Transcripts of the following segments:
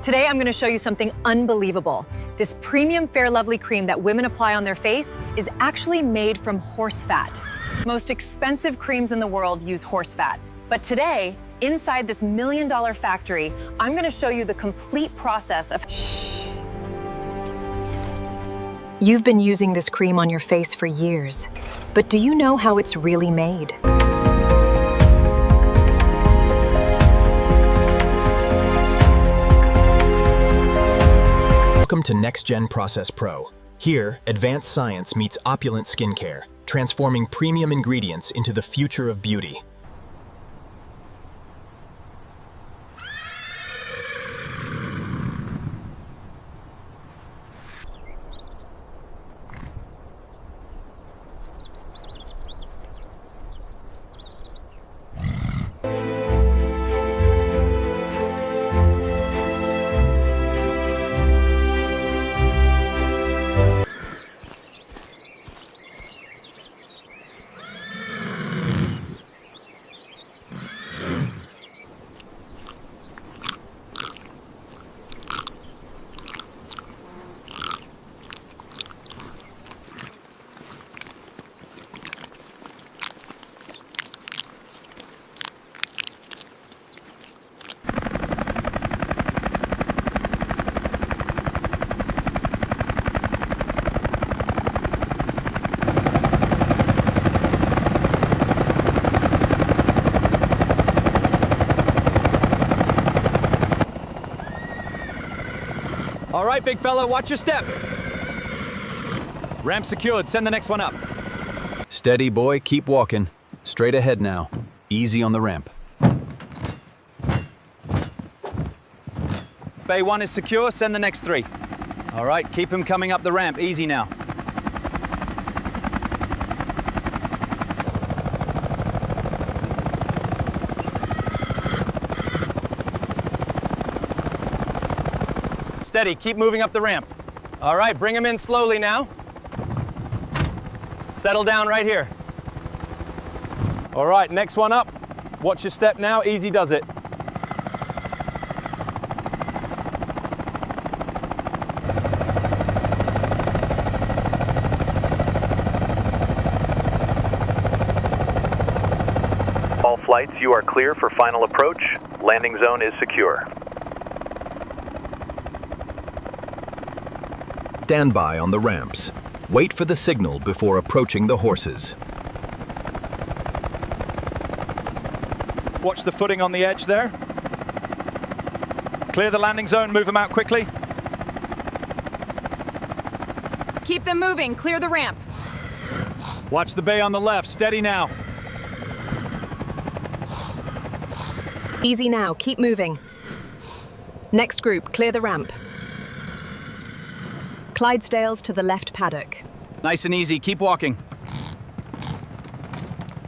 Today, I'm gonna show you something unbelievable. This premium Fair Lovely cream that women apply on their face is actually made from horse fat. Most expensive creams in the world use horse fat. But today, inside this $1 million factory, I'm gonna show you the complete process of... You've been using this cream on your face for years, but do you know how it's really made? Welcome to Next Gen Process Pro. Here, advanced science meets opulent skincare, transforming premium ingredients into the future of beauty. All right, big fella, watch your step. Ramp secured, send the next one up. Steady, boy, keep walking. Straight ahead now. Easy on the ramp. Bay 1 is secure, send the next 3. All right, keep him coming up the ramp, easy now. Steady, keep moving up the ramp. All right, bring him in slowly now. Settle down right here. All right, next one up. Watch your step now, easy does it. All flights, you are clear for final approach. Landing zone is secure. Stand by on the ramps. Wait for the signal before approaching the horses. Watch the footing on the edge there. Clear the landing zone, move them out quickly. Keep them moving, clear the ramp. Watch the bay on the left, steady now. Easy now, keep moving. Next group, clear the ramp. Clydesdales to the left paddock. Nice and easy, keep walking.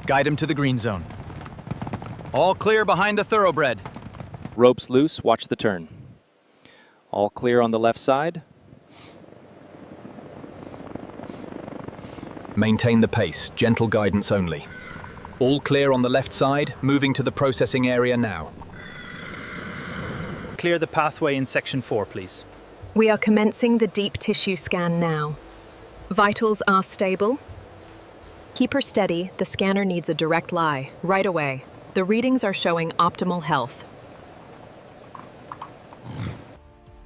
Guide him to the green zone. All clear behind the thoroughbred. Ropes loose, watch the turn. All clear on the left side. Maintain the pace, gentle guidance only. All clear on the left side, moving to the processing area now. Clear the pathway in section 4, please. We are commencing the deep tissue scan now. Vitals are stable. Keep her steady, the scanner needs a direct lie, right away. The readings are showing optimal health.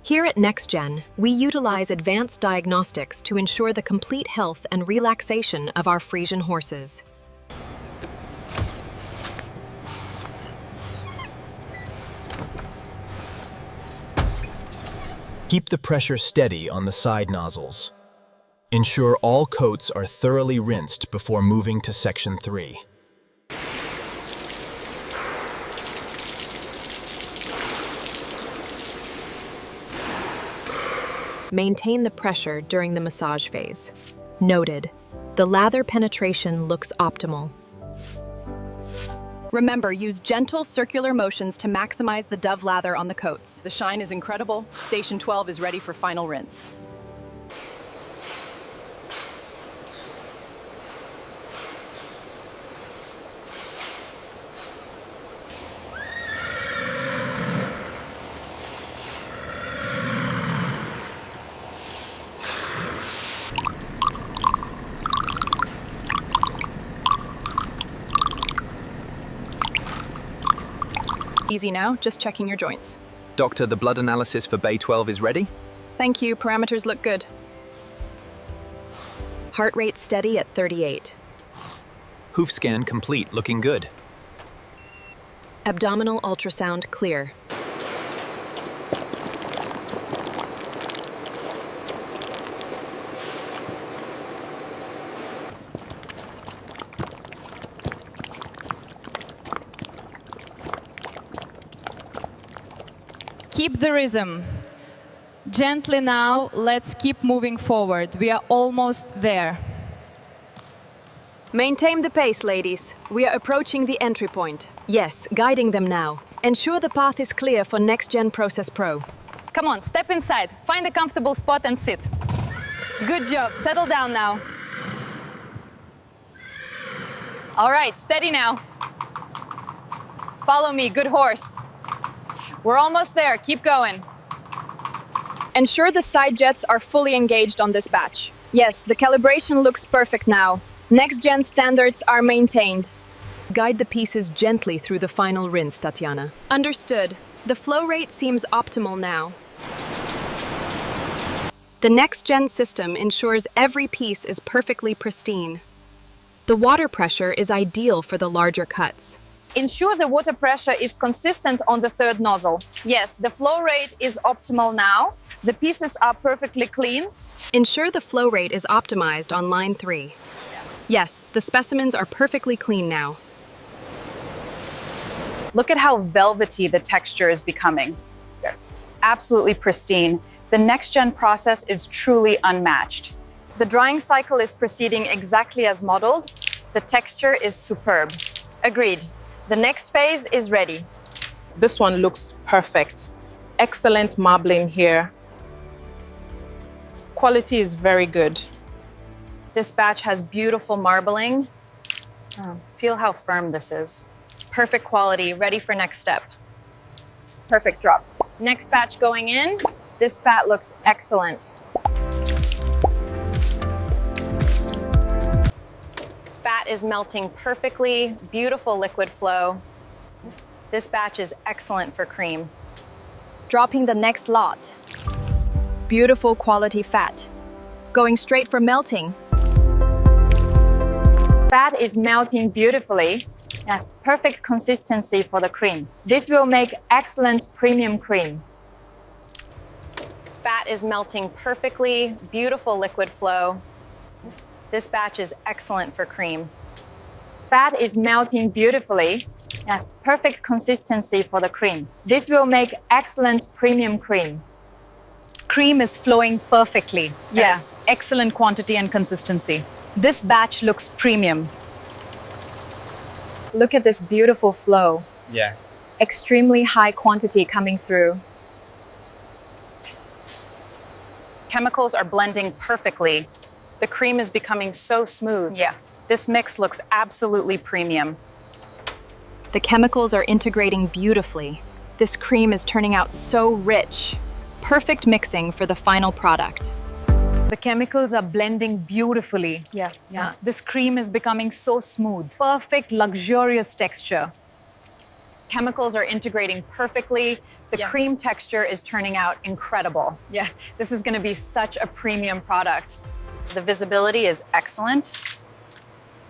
Here at NextGen, we utilize advanced diagnostics to ensure the complete health and relaxation of our Frisian horses. Keep the pressure steady on the side nozzles. Ensure all coats are thoroughly rinsed before moving to section 3. Maintain the pressure during the massage phase. Noted. The lather penetration looks optimal. Remember, use gentle circular motions to maximize the Dove lather on the coats. The shine is incredible. Station 12 is ready for final rinse. Easy now, just checking your joints. Doctor, the blood analysis for B12 is ready? Thank you, parameters look good. Heart rate steady at 38. Hoof scan complete, looking good. Abdominal ultrasound clear. Keep the rhythm. Gently now, let's keep moving forward. We are almost there. Maintain the pace, ladies. We are approaching the entry point. Yes, guiding them now. Ensure the path is clear for Next Gen Process Pro. Come on, step inside. Find a comfortable spot and sit. Good job. Settle down now. All right, steady now. Follow me, good horse. We're almost there. Keep going. Ensure the side jets are fully engaged on this batch. Yes, the calibration looks perfect now. Next-gen standards are maintained. Guide the pieces gently through the final rinse, Tatiana. Understood. The flow rate seems optimal now. The next-gen system ensures every piece is perfectly pristine. The water pressure is ideal for the larger cuts. Ensure the water pressure is consistent on the third nozzle. Yes, the flow rate is optimal now. The pieces are perfectly clean. Ensure the flow rate is optimized on line 3. Yes, the specimens are perfectly clean now. Look at how velvety the texture is becoming. Absolutely pristine. The next-gen process is truly unmatched. The drying cycle is proceeding exactly as modeled. The texture is superb. Agreed. The next phase is ready. This one looks perfect. Excellent marbling here. Quality is very good. This batch has beautiful marbling. Feel how firm this is. Perfect quality, ready for next step. Perfect drop. Next batch going in. This fat looks excellent. Fat is melting perfectly, beautiful liquid flow. This batch is excellent for cream. Dropping the next lot. Beautiful quality fat. Going straight for melting. Fat is melting beautifully. Perfect consistency for the cream. This will make excellent premium cream. Fat is melting perfectly, beautiful liquid flow. This batch is excellent for cream. Fat is melting beautifully. Perfect consistency for the cream. This will make excellent premium cream. Cream is flowing perfectly. Yes, excellent quantity and consistency. This batch looks premium. Look at this beautiful flow. Yeah. Extremely high quantity coming through. Chemicals are blending perfectly. The cream is becoming so smooth. Yeah. This mix looks absolutely premium. The chemicals are integrating beautifully. This cream is turning out so rich. Perfect mixing for the final product. The chemicals are blending beautifully. Yeah. This cream is becoming so smooth. Perfect, luxurious texture. Chemicals are integrating perfectly. The cream texture is turning out incredible. Yeah, this is going to be such a premium product. The visibility is excellent.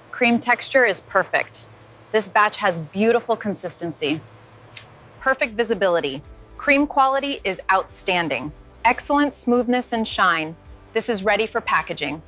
Cream texture is perfect. This batch has beautiful consistency. Perfect visibility. Cream quality is outstanding. Excellent smoothness and shine. This is ready for packaging.